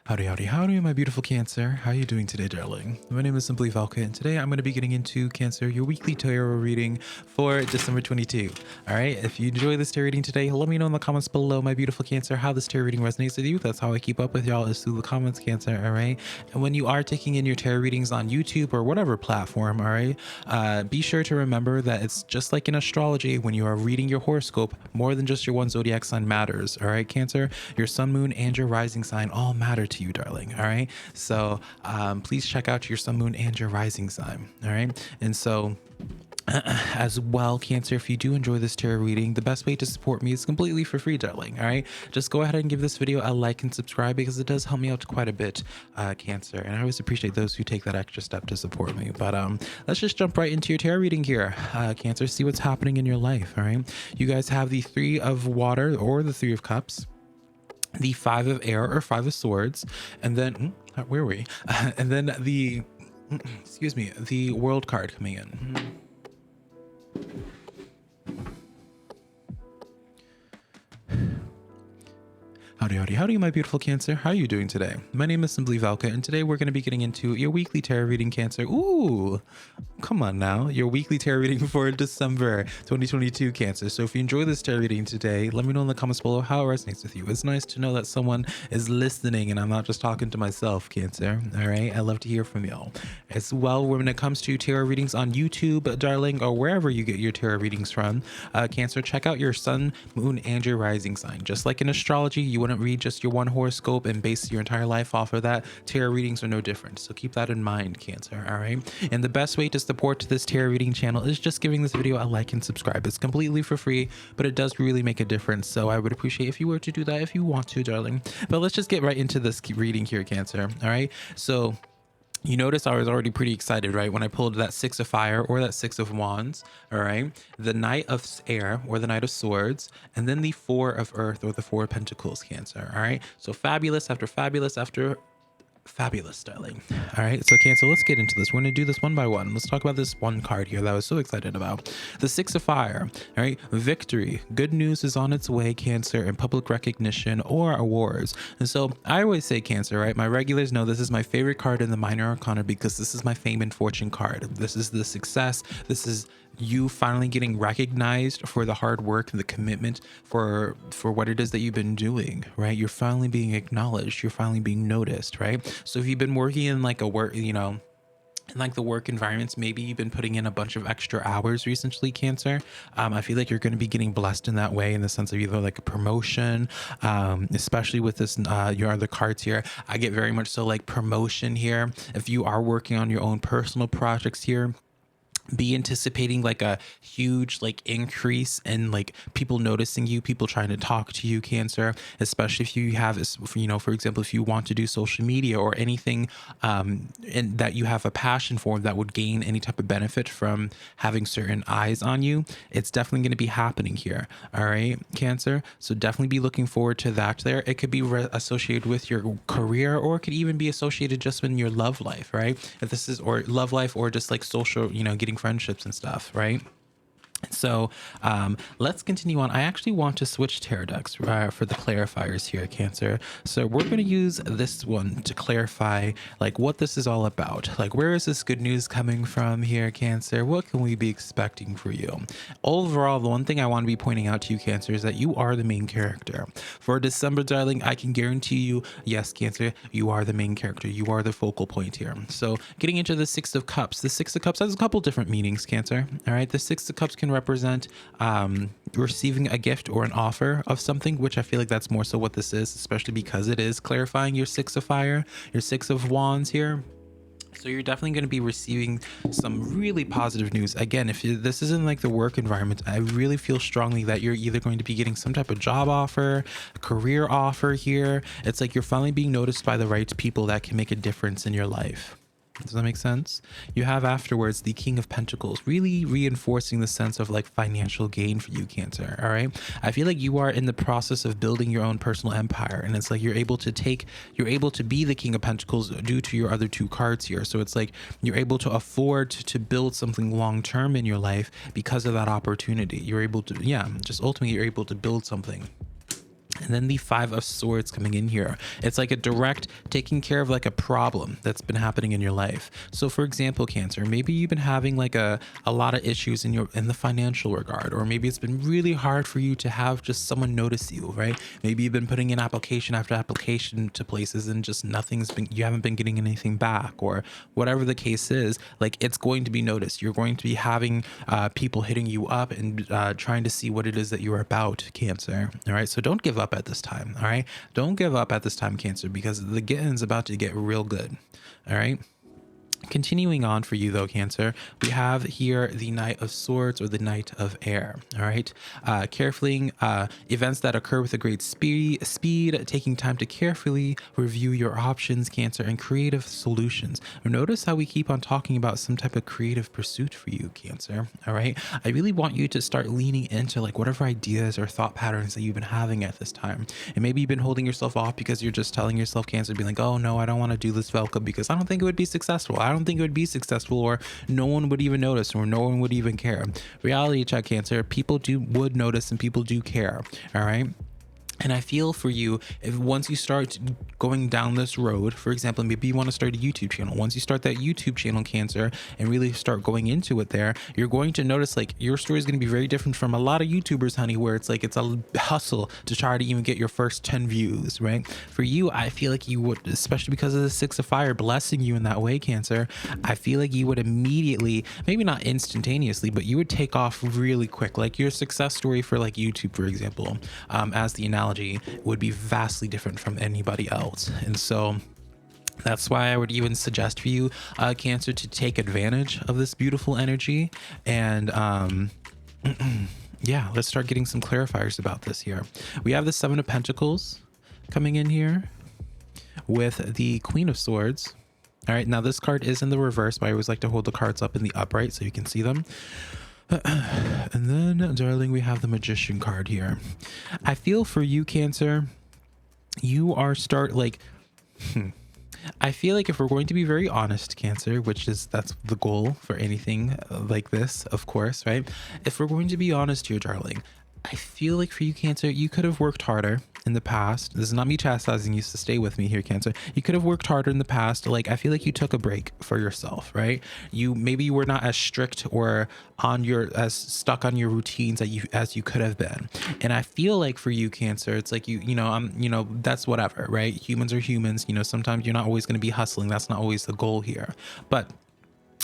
Howdy, howdy, howdy, my beautiful Cancer. How are you doing today, darling? My name is SimplyVelca, and today I'm going to be getting into Cancer, your weekly tarot reading for December 22. All right, if you enjoy this tarot reading today, let me know in the comments below, my beautiful Cancer, how this tarot reading resonates with you. That's how I keep up with y'all, is through the comments, Cancer, all right? And when you are taking in your tarot readings on YouTube or whatever platform, all right, be sure to remember that it's just like in astrology, when you are reading your horoscope, more than just your one zodiac sign matters, all right, Cancer? Your sun, moon, and your rising sign all matter to you, darling. All right, so please check out your sun, moon, and your rising sign. All right, and so as well, Cancer, if you do enjoy this tarot reading, the best way to support me is completely for free, darling. All right, just go ahead and give this video a like and subscribe, because it does help me out quite a bit, Cancer, and I always appreciate those who take that extra step to support me. But let's just jump right into your tarot reading here, Cancer. See what's happening in your life. All right, you guys have the Three of Water or the Three of Cups, the Five of Air or Five of Swords, and then where were we? And then the excuse me, the World card coming in. Howdy, howdy, howdy, my beautiful Cancer. How are you doing today? My name is SimplyVelca, and today we're going to be getting into your weekly tarot reading, Cancer. Ooh, come on now. Your weekly tarot reading for December 2022, Cancer. So if you enjoy this tarot reading today, let me know in the comments below how it resonates with you. It's nice to know that someone is listening and I'm not just talking to myself, Cancer. All right, I love to hear from y'all. As well, when it comes to tarot readings on YouTube, darling, or wherever you get your tarot readings from, Cancer, check out your sun, moon, and your rising sign. Just like in astrology, you wouldn't read just your one horoscope and base your entire life off of that. Tarot readings are no different, so keep that in mind, Cancer. All right, and the best way to support this tarot reading channel is just giving this video a like and subscribe. It's completely for free, but it does really make a difference, so I would appreciate if you were to do that if you want to, darling. But let's just get right into this reading here, Cancer. All right, so you notice I was already pretty excited, right? When I pulled that Six of Fire or that Six of Wands, all right? The Knight of Air or the Knight of Swords, and then the Four of Earth or the Four of Pentacles, Cancer, all right? So fabulous after fabulous after fabulous, darling. All right, so Cancer, let's get into this. We're going to do this one by one. Let's talk about this one card here that I was so excited about. The Six of Fire, all right? Victory. Good news is on its way, Cancer, and public recognition or awards. And so I always say, Cancer, right? My regulars know this is my favorite card in the Minor Arcana, because this is my fame and fortune card. This is the success. This is you finally getting recognized for the hard work and the commitment for what it is that you've been doing, right? You're finally being acknowledged. You're finally being noticed, right? So if you've been working in like a work, you know, in like the work environments, maybe you've been putting in a bunch of extra hours recently, Cancer. I feel like you're going to be getting blessed in that way, in the sense of either like a promotion, especially with this, your other cards here. I get very much so like promotion here. If you are working on your own personal projects here, be anticipating like a huge like increase in like people noticing you, people trying to talk to you, Cancer, especially if you have, you know, for example, if you want to do social media or anything and that you have a passion for that would gain any type of benefit from having certain eyes on you, it's definitely going to be happening here. All right, Cancer, so definitely be looking forward to that there. It could be associated with your career, or it could even be associated just in your love life, right? If this is, or love life, or just like social, you know, getting friendships and stuff, right? So let's continue on. I actually want to switch tarot decks for the clarifiers here, Cancer. So we're going to use this one to clarify like what this is all about. Like, where is this good news coming from here, Cancer? What can we be expecting for you? Overall, the one thing I want to be pointing out to you, Cancer, is that you are the main character. For December, darling, I can guarantee you, yes, Cancer, you are the main character. You are the focal point here. So getting into the Six of Cups. The Six of Cups has a couple different meanings, Cancer. All right, the Six of Cups can represent receiving a gift or an offer of something, which I feel like that's more so what this is, especially because it is clarifying your Six of Fire, your Six of Wands here. So you're definitely going to be receiving some really positive news. Again, if this isn't like the work environment, I really feel strongly that you're either going to be getting some type of job offer, career offer here. It's like you're finally being noticed by the right people that can make a difference in your life. Does that make sense? You have afterwards the King of Pentacles, really reinforcing the sense of like financial gain for you, Cancer. All right, I feel like you are in the process of building your own personal empire, and it's like you're able to be the King of Pentacles due to your other two cards here. So it's like you're able to afford to build something long term in your life because of that opportunity. You're able to, yeah, just ultimately you're able to build something. And then the Five of Swords coming in here. It's like a direct taking care of like a problem that's been happening in your life. So for example, Cancer, maybe you've been having like a lot of issues in the financial regard, or maybe it's been really hard for you to have just someone notice you, right? Maybe you've been putting in application after application to places and just you haven't been getting anything back, or whatever the case is. Like, it's going to be noticed. You're going to be having people hitting you up and trying to see what it is that you're about, Cancer. All right. So don't give up at this time. All right. Don't give up at this time, Cancer, because the getting's about to get real good. All right. Continuing on for you though, Cancer, we have here the Knight of Swords, or the Knight of Air. All right. Carefully, events that occur with a great speed, taking time to carefully review your options, Cancer, and creative solutions. Notice how we keep on talking about some type of creative pursuit for you, Cancer. All right. I really want you to start leaning into like whatever ideas or thought patterns that you've been having at this time. And maybe you've been holding yourself off because you're just telling yourself, Cancer, being like, oh no, I don't want to do this, Velka, because I don't think it would be successful. I don't think it would be successful, or no one would even notice, or no one would even care. Reality check, Cancer, people would notice, and people do care. All right. And I feel for you, if once you start going down this road, for example, maybe you want to start a YouTube channel. Once you start that YouTube channel, Cancer, and really start going into it there, you're going to notice like your story is going to be very different from a lot of YouTubers, honey, where it's like it's a hustle to try to even get your first 10 views, right? For you, I feel like you would, especially because of the Six of Fire blessing you in that way, Cancer, I feel like you would immediately, maybe not instantaneously, but you would take off really quick. Like your success story for like YouTube, for example, as the analogy, would be vastly different from anybody else. And so that's why I would even suggest for you, Cancer, to take advantage of this beautiful energy. And yeah, let's start getting some clarifiers about this here. We have the Seven of Pentacles coming in here with the Queen of Swords. All right, now this card is in the reverse, but I always like to hold the cards up in the upright so you can see them. And then, darling, we have the Magician card here. I feel for you, Cancer, you are I feel like if we're going to be very honest, Cancer, that's the goal for anything like this, of course, right? If we're going to be honest here, darling, I feel like for you, Cancer, you could have worked harder in the past. This is not me chastising you, so stay with me here, Cancer. You could have worked harder in the past. Like, I feel like you took a break for yourself, right? Maybe you were not as strict or as stuck on your routines as you could have been. And I feel like for you, Cancer, it's like that's whatever, right? Humans are humans. Sometimes you're not always going to be hustling. That's not always the goal here. But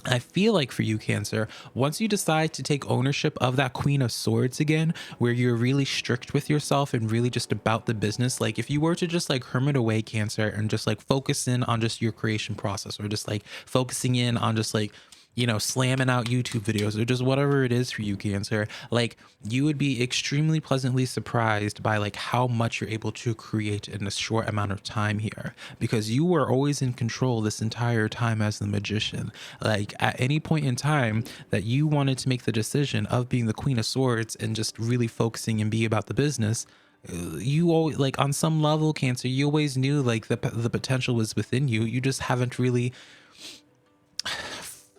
I feel like for you, Cancer, once you decide to take ownership of that Queen of Swords again, where you're really strict with yourself and really just about the business, like if you were to just like hermit away, Cancer, and just like focus in on just your creation process, or just like focusing in on just like, slamming out YouTube videos, or just whatever it is for you, Cancer, like you would be extremely pleasantly surprised by like how much you're able to create in a short amount of time here, because you were always in control this entire time as the Magician. Like at any point in time that you wanted to make the decision of being the Queen of Swords and just really focusing and be about the business, you always, like on some level, Cancer, you always knew like the potential was within you. You just haven't really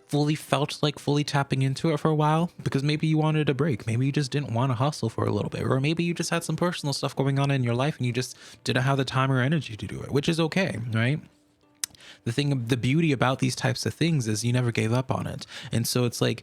fully tapping into it for a while, because maybe you wanted a break. Maybe you just didn't want to hustle for a little bit, or maybe you just had some personal stuff going on in your life and you just didn't have the time or energy to do it, which is okay, right? The beauty about these types of things is you never gave up on it. And so it's like,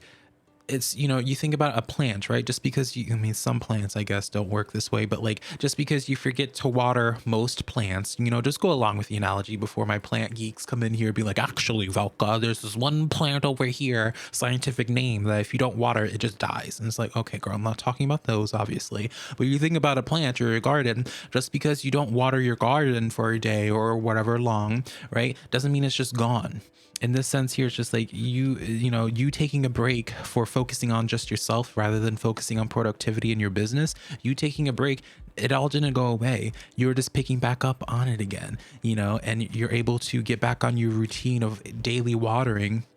you think about a plant, right? Just because some plants, I guess, don't work this way, but like, just because you forget to water most plants, just go along with the analogy before my plant geeks come in here and be like, actually, Velka, there's this one plant over here, scientific name, that if you don't water it, just dies. And it's like, okay, girl, I'm not talking about those, obviously, but you think about a plant or your garden, just because you don't water your garden for a day or whatever long, right, doesn't mean it's just gone. In this sense here, it's just like you taking a break for focusing on just yourself rather than focusing on productivity in your business. You taking a break, it all didn't go away. You were just picking back up on it again, and you're able to get back on your routine of daily watering.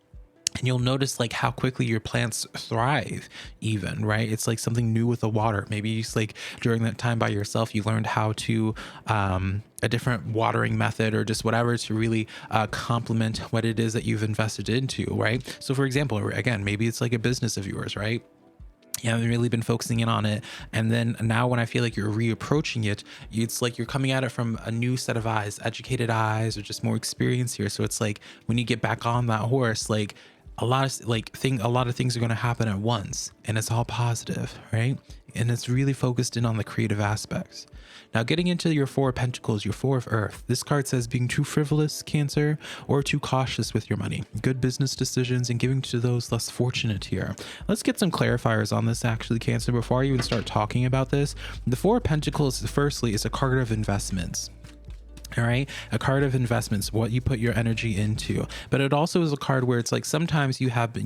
And you'll notice like how quickly your plants thrive even, right? It's like something new with the water. Maybe it's like during that time by yourself, you learned how to, a different watering method or just whatever to really complement what it is that you've invested into, right? So for example, again, maybe it's like a business of yours, right? You haven't really been focusing in on it. And then now when I feel like you're reapproaching it, it's like you're coming at it from a new set of eyes, educated eyes, or just more experience here. So it's like when you get back on that horse, like a lot of things are going to happen at once, and it's all positive, right? And it's really focused in on the creative aspects. Now, getting into your Four of Pentacles, your Four of Earth, this card says being too frivolous, Cancer, or too cautious with your money, good business decisions, and giving to those less fortunate here. Let's get some clarifiers on this, actually, Cancer, before I even start talking about this. The Four of Pentacles, firstly, is a card of investments. All right, a card of investments, what you put your energy into. But it also is a card where it's like sometimes you have,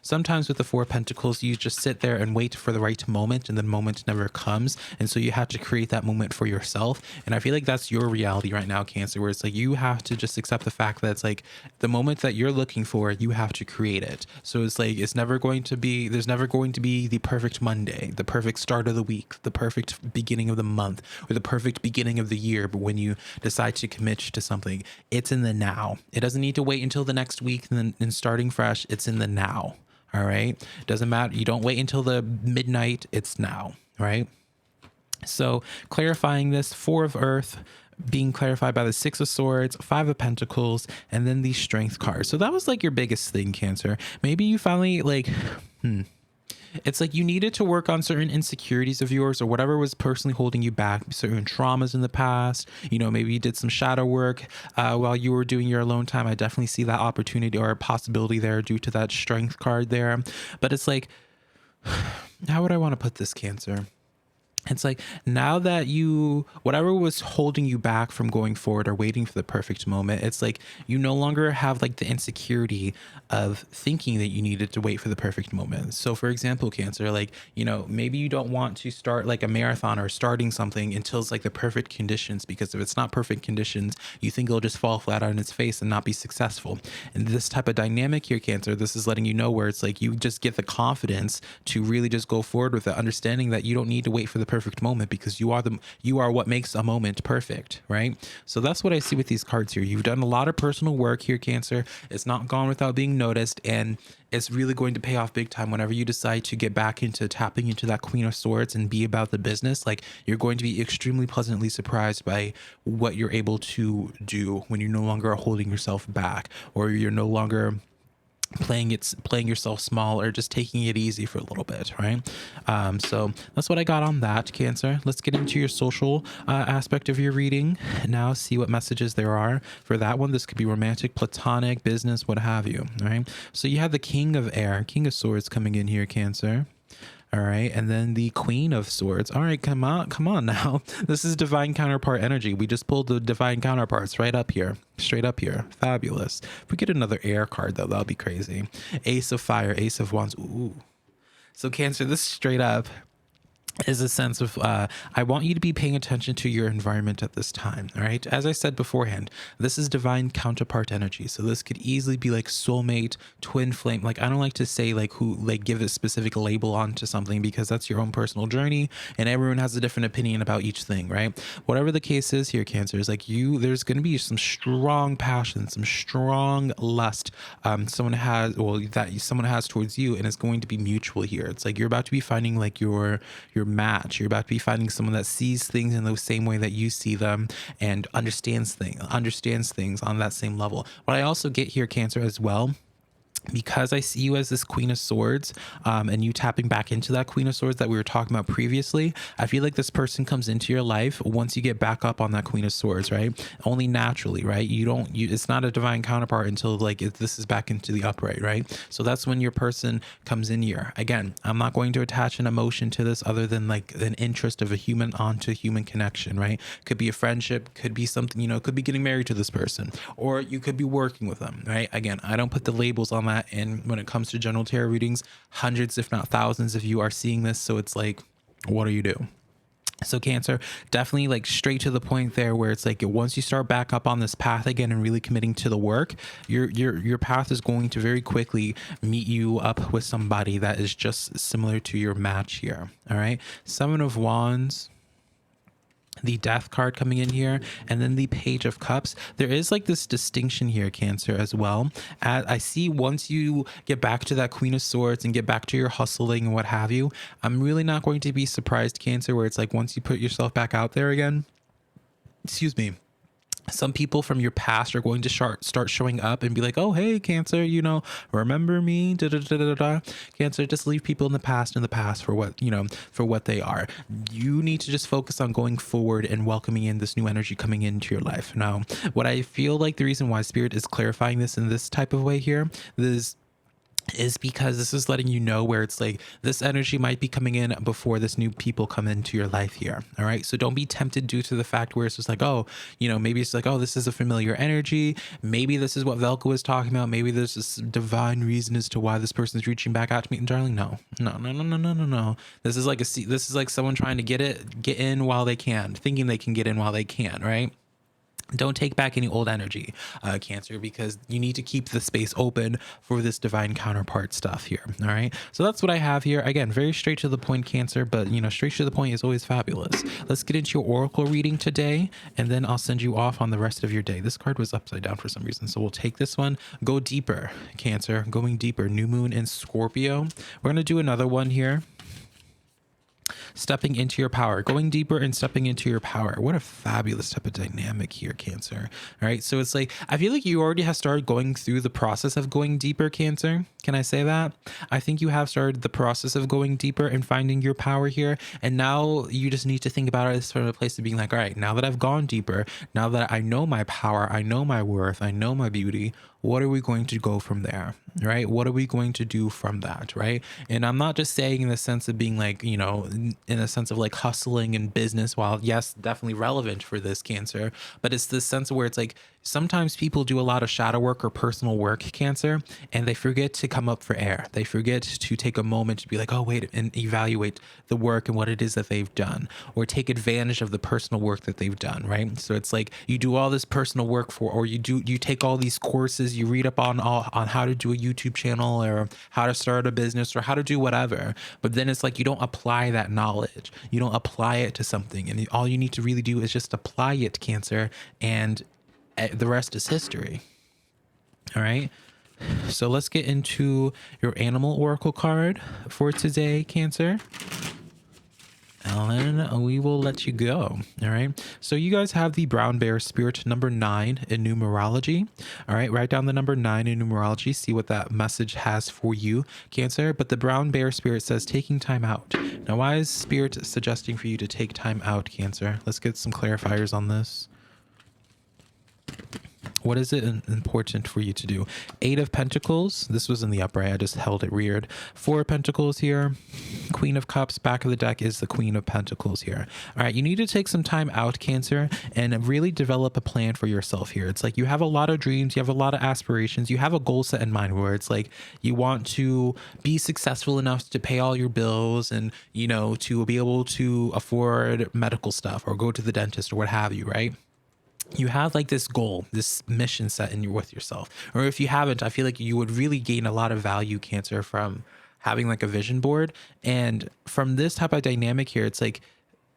sometimes with the Four of Pentacles, you just sit there and wait for the right moment, and the moment never comes. And so you have to create that moment for yourself. And I feel like that's your reality right now, Cancer, where it's like you have to just accept the fact that it's like the moment that you're looking for, you have to create it. So it's like there's never going to be the perfect Monday, the perfect start of the week, the perfect beginning of the month, or the perfect beginning of the year. But when you decide to commit to something, it's in the now. It doesn't need to wait until the next week and then starting fresh. It's in the now. All right. Doesn't matter. You don't wait until the midnight. It's now. Right. So clarifying this, Four of Earth being clarified by the Six of Swords, Five of Pentacles, and then the Strength card. So that was like your biggest thing, Cancer. Maybe you finally it's like you needed to work on certain insecurities of yours or whatever was personally holding you back, certain traumas in the past. Maybe you did some shadow work while you were doing your alone time. I definitely see that opportunity or a possibility there due to that Strength card there. But it's like, how would I want to put this, Cancer? It's like now that whatever was holding you back from going forward or waiting for the perfect moment, it's like you no longer have like the insecurity of thinking that you needed to wait for the perfect moment. So for example, Cancer, like, maybe you don't want to start like a marathon or starting something until it's like the perfect conditions, because if it's not perfect conditions, you think it'll just fall flat on its face and not be successful. And this type of dynamic here, Cancer, this is letting you know where it's like you just get the confidence to really just go forward with it, understanding that you don't need to wait for the perfect moment, because you are what makes a moment perfect, right? So that's what I see with these cards here. You've done a lot of personal work here, Cancer. It's not gone without being noticed, and it's really going to pay off big time whenever you decide to get back into tapping into that Queen of Swords and be about the business. Like, you're going to be extremely pleasantly surprised by what you're able to do when you're no longer holding yourself back, or you're no longer playing yourself small or just taking it easy for a little bit, right? So that's what I got on that, Cancer. Let's get into your social aspect of your reading now, see what messages there are for that one. This could be romantic, platonic, business, what have you. All right, so you have the King of Air, King of Swords coming in here, Cancer. All right, and then the Queen of Swords. All right, come on now. This is divine counterpart energy. We just pulled the divine counterparts right up here, straight up here. Fabulous. If we get another air card though, that'll be crazy. Ace of Fire, Ace of Wands. Ooh. So Cancer, this straight up is a sense of I want you to be paying attention to your environment at this time. All right, as I said beforehand, this is divine counterpart energy, so this could easily be like soulmate, twin flame. Like, I don't like to say give a specific label onto something, because that's your own personal journey and everyone has a different opinion about each thing, right? Whatever the case is here, Cancer, is like there's going to be some strong passion, some strong lust someone has towards you, and it's going to be mutual here. It's like you're about to be finding like your match. You're about to be finding someone that sees things in the same way that you see them and understands things on that same level. What I also get here, Cancer, as well, because I see you as this Queen of Swords, and you tapping back into that Queen of Swords that we were talking about previously, I feel like this person comes into your life once you get back up on that Queen of Swords, right? Only naturally, right? It's not a divine counterpart until this is back into the upright, right? So that's when your person comes in here. Again, I'm not going to attach an emotion to this other than like an interest of a human onto human connection, right? Could be a friendship, could be something, could be getting married to this person, or you could be working with them, right? Again, I don't put the labels on that. And when it comes to general tarot readings, hundreds, if not thousands of you are seeing this. So it's like, what do you do? So Cancer, definitely like straight to the point there, where it's like once you start back up on this path again and really committing to the work, your path is going to very quickly meet you up with somebody that is just similar to your match here. All right. Seven of Wands. the death card coming in here, and then the page of cups. There is like this distinction here, Cancer, as well. I see once you get back to that Queen of Swords and get back to your hustling and what have you, I'm really not going to be surprised, Cancer, where it's like once you put yourself back out there again, excuse me, some people from your past are going to start showing up and be like, oh, hey, Cancer, you know, remember me? Da, da, da, da, da. Cancer, just leave people in the past for what, you know, for what they are. You need to just focus on going forward and welcoming in this new energy coming into your life. Now, what I feel like the reason why Spirit is clarifying this in this type of way here is because this is letting you know where it's like this energy might be coming in before this new people come into your life here. All right. So don't be tempted due to the fact where it's just like, oh, you know, maybe it's like, oh, this is a familiar energy. Maybe this is what Velka was talking about. Maybe there's this divine reason as to why this person's reaching back out to me. And darling, no. This is like someone trying to get in while they can, thinking they can get in while they can. Right. Don't take back any old energy, Cancer, because you need to keep the space open for this divine counterpart stuff here. All right. So that's what I have here. Again, very straight to the point, Cancer, but you know, straight to the point is always fabulous. Let's get into your oracle reading today, and then I'll send you off on the rest of your day. This card was upside down for some reason, so we'll take this one. Go deeper, Cancer, going deeper. New moon in Scorpio. We're going to do another one here. Stepping into your power, going deeper and stepping into your power. What a fabulous type of dynamic here, Cancer. All right. So it's like, I feel like you already have started going through the process of going deeper, Cancer. Can I say that? I think you have started the process of going deeper and finding your power here. And now you just need to think about it from a place of being like, all right, now that I've gone deeper, now that I know my power, I know my worth, I know my beauty, what are we going to go from there? Right? What are we going to do from that? Right? And I'm not just saying in the sense of being like, you know, in a sense of like hustling and business, while yes, definitely relevant for this, Cancer, but it's this sense where it's like, sometimes people do a lot of shadow work or personal work, Cancer, and they forget to come up for air. They forget to take a moment to be like, oh, wait, and evaluate the work and what it is that they've done, or take advantage of the personal work that they've done, right? So it's like you do all this personal work or you take all these courses, you read up on how to do a YouTube channel or how to start a business or how to do whatever. But then it's like you don't apply that knowledge. You don't apply it to something. And all you need to really do is just apply it, Cancer, and the rest is history. All right. So let's get into your animal oracle card for today, Cancer. And then we will let you go. All right. So you guys have the brown bear spirit number 9 in numerology. All right. Write down the number 9 in numerology. See what that message has for you, Cancer. But the brown bear spirit says taking time out. Now, why is spirit suggesting for you to take time out, Cancer? Let's get some clarifiers on this. What is it important for you to do? 8 of Pentacles. This was in the upright. I just held it reared. 4 of Pentacles here. Queen of Cups. Back of the deck is the Queen of Pentacles here. All right. You need to take some time out, Cancer, and really develop a plan for yourself here. It's like you have a lot of dreams. You have a lot of aspirations. You have a goal set in mind where it's like you want to be successful enough to pay all your bills and, you know, to be able to afford medical stuff or go to the dentist or what have you, right? You have like this goal, this mission set with yourself. Or if you haven't, I feel like you would really gain a lot of value, Cancer, from having like a vision board. And from this type of dynamic here, it's like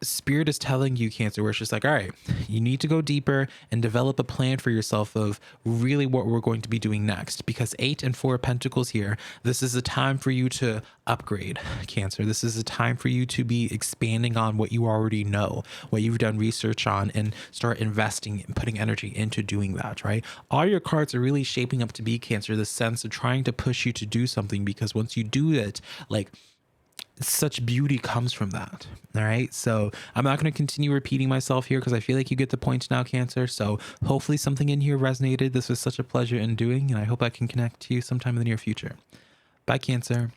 spirit is telling you, Cancer, where it's just like, all right, you need to go deeper and develop a plan for yourself of really what we're going to be doing next. Because 8 and 4 of Pentacles here, this is a time for you to upgrade, Cancer. This is a time for you to be expanding on what you already know, what you've done research on, and start investing and putting energy into doing that, right? All your cards are really shaping up to be, Cancer, the sense of trying to push you to do something, because once you do it, like, such beauty comes from that. All right. So I'm not going to continue repeating myself here because I feel like you get the point now, Cancer. So hopefully something in here resonated. This was such a pleasure in doing, and I hope I can connect to you sometime in the near future. Bye, Cancer.